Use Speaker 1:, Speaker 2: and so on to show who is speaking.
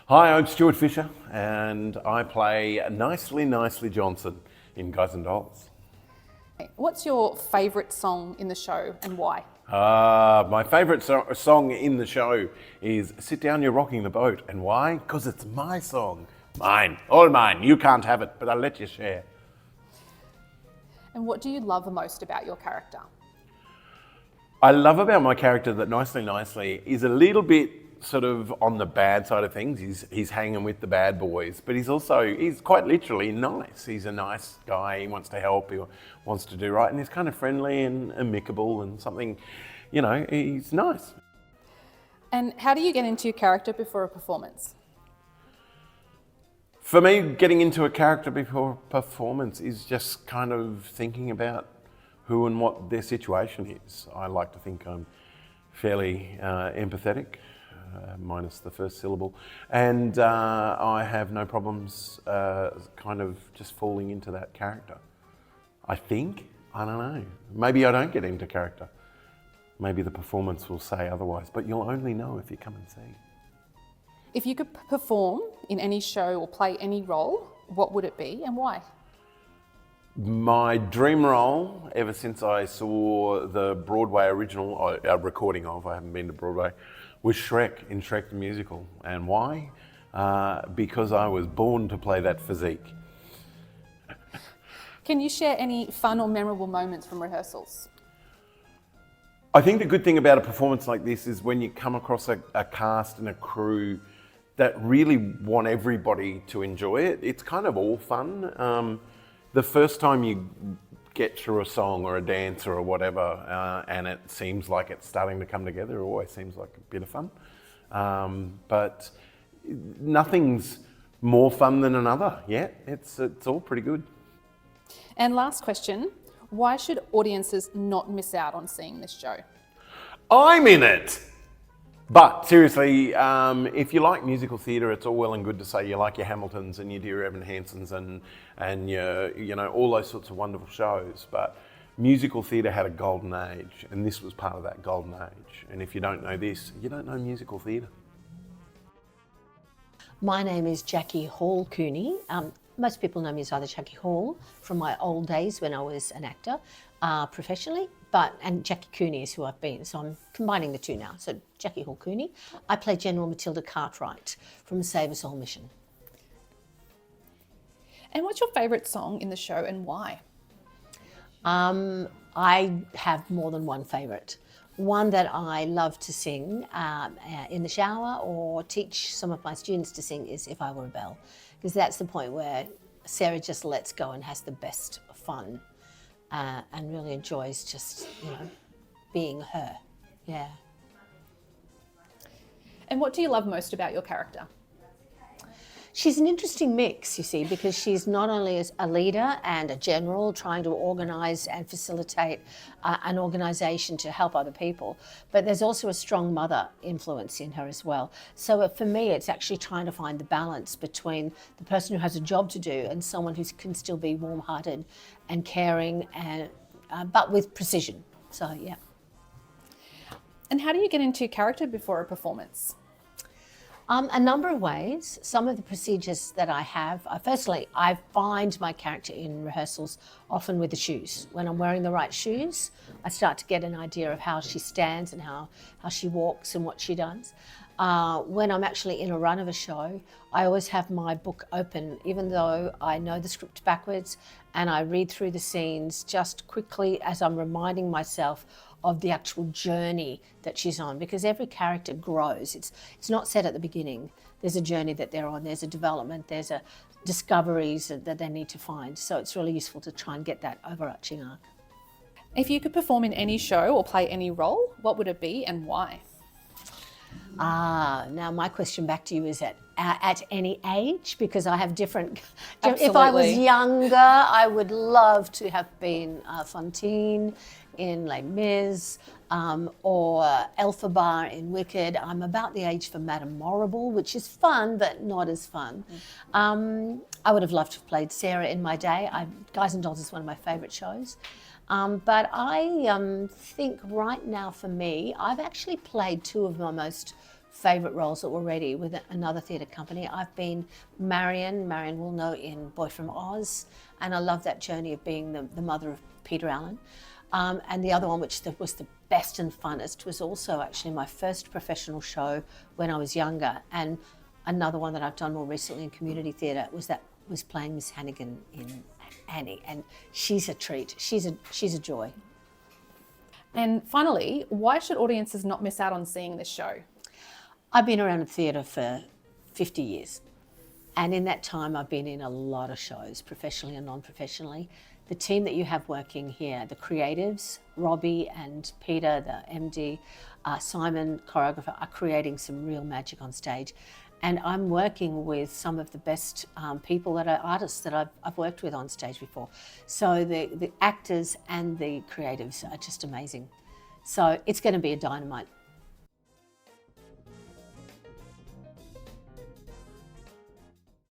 Speaker 1: Hi, I'm Stuart Fisher and I play Nicely Johnson in Guys and Dolls.
Speaker 2: What's your favourite song in the show and why?
Speaker 1: My favourite song in the show is Sit Down, You're Rocking the Boat. And why? Because it's my song. Mine, all mine. You can't have it, but I'll let you share.
Speaker 2: And what do you love the most about your character?
Speaker 1: I love about my character that Nicely is a little bit sort of on the bad side of things. He's hanging with the bad boys, but he's quite literally nice. He's a nice guy. He wants to help. He wants to do right, and he's kind of friendly and amicable and something, he's nice.
Speaker 2: And how do you get into your character before a performance?
Speaker 1: For me, getting into a character before a performance is just kind of thinking about who and what their situation is. I like to think I'm fairly empathetic, minus the first syllable, and I have no problems kind of just falling into that character. I think, I don't know, maybe I don't get into character. Maybe the performance will say otherwise, but you'll only know if you come and see.
Speaker 2: If you could perform in any show or play any role, what would it be and why?
Speaker 1: My dream role, ever since I saw the Broadway original, recording of, I haven't been to Broadway, was Shrek, in Shrek the Musical. And why? Because I was born to play that physique.
Speaker 2: Can you share any fun or memorable moments from rehearsals?
Speaker 1: I think the good thing about a performance like this is when you come across a cast and a crew that really want everybody to enjoy it, it's kind of all fun. The first time you get through a song or a dance or whatever, and it seems like it's starting to come together, it always seems like a bit of fun. But nothing's more fun than another yet. It's all pretty good.
Speaker 2: And last question, why should audiences not miss out on seeing this show?
Speaker 1: I'm in it! But seriously, if you like musical theatre, it's all well and good to say you like your Hamiltons and your Dear Evan Hansons and your, all those sorts of wonderful shows. But musical theatre had a golden age, and this was part of that golden age. And if you don't know this, you don't know musical theatre.
Speaker 3: My name is Jacqui Hall Cuny. Most people know me as either Jacqui Hall from my old days when I was an actor professionally, and Jacqui Cuny is who I've been, so I'm combining the two now. So Jacqui Hall Cuny. I play General Matilda Cartwright from Save Us All mission.
Speaker 2: And what's your favourite song in the show and why?
Speaker 3: I have more than one favourite. One that I love to sing in the shower or teach some of my students to sing is If I Were a Bell, because that's the point where Sarah just lets go and has the best fun and really enjoys just, being her. Yeah.
Speaker 2: And what do you love most about your character?
Speaker 3: She's an interesting mix, you see, because she's not only as a leader and a general trying to organise and facilitate an organisation to help other people, but there's also a strong mother influence in her as well. So for me, it's actually trying to find the balance between the person who has a job to do and someone who can still be warm-hearted and caring, but with precision. So, yeah.
Speaker 2: And how do you get into character before a performance?
Speaker 3: A number of ways. Some of the procedures that I have, firstly, I find my character in rehearsals often with the shoes. When I'm wearing the right shoes, I start to get an idea of how she stands and how she walks and what she does. When I'm actually in a run of a show, I always have my book open, even though I know the script backwards, and I read through the scenes just quickly as I'm reminding myself of the actual journey that she's on, because every character grows. It's not set at the beginning. There's a journey that they're on, there's a development, there's a discoveries that they need to find. So it's really useful to try and get that overarching arc.
Speaker 2: If you could perform in any show or play any role, what would it be and why?
Speaker 3: Now my question back to you is at any age, because I have different.
Speaker 2: Absolutely.
Speaker 3: If I was younger, I would love to have been Fantine in Les Mis or Elphaba in Wicked. I'm about the age for Madame Morrible, which is fun, but not as fun. I would have loved to have played Sarah in my day. Guys and Dolls is one of my favourite shows. But I think right now for me, I've actually played two of my most favourite roles that were ready with another theatre company. I've been Marion will know in Boy from Oz, and I love that journey of being the mother of Peter Allen. And the other one, which was the best and funnest, was also actually my first professional show when I was younger. And another one that I've done more recently in community theatre was playing Miss Hannigan in Annie, and she's a treat. She's a joy.
Speaker 2: And finally, why should audiences not miss out on seeing this show?
Speaker 3: I've been around the theatre for 50 years. And in that time, I've been in a lot of shows, professionally and non-professionally. The team that you have working here, the creatives, Robbie and Peter, the MD, Simon, choreographer, are creating some real magic on stage. And I'm working with some of the best people that are artists that I've worked with on stage before. So the actors and the creatives are just amazing. So it's going to be a dynamite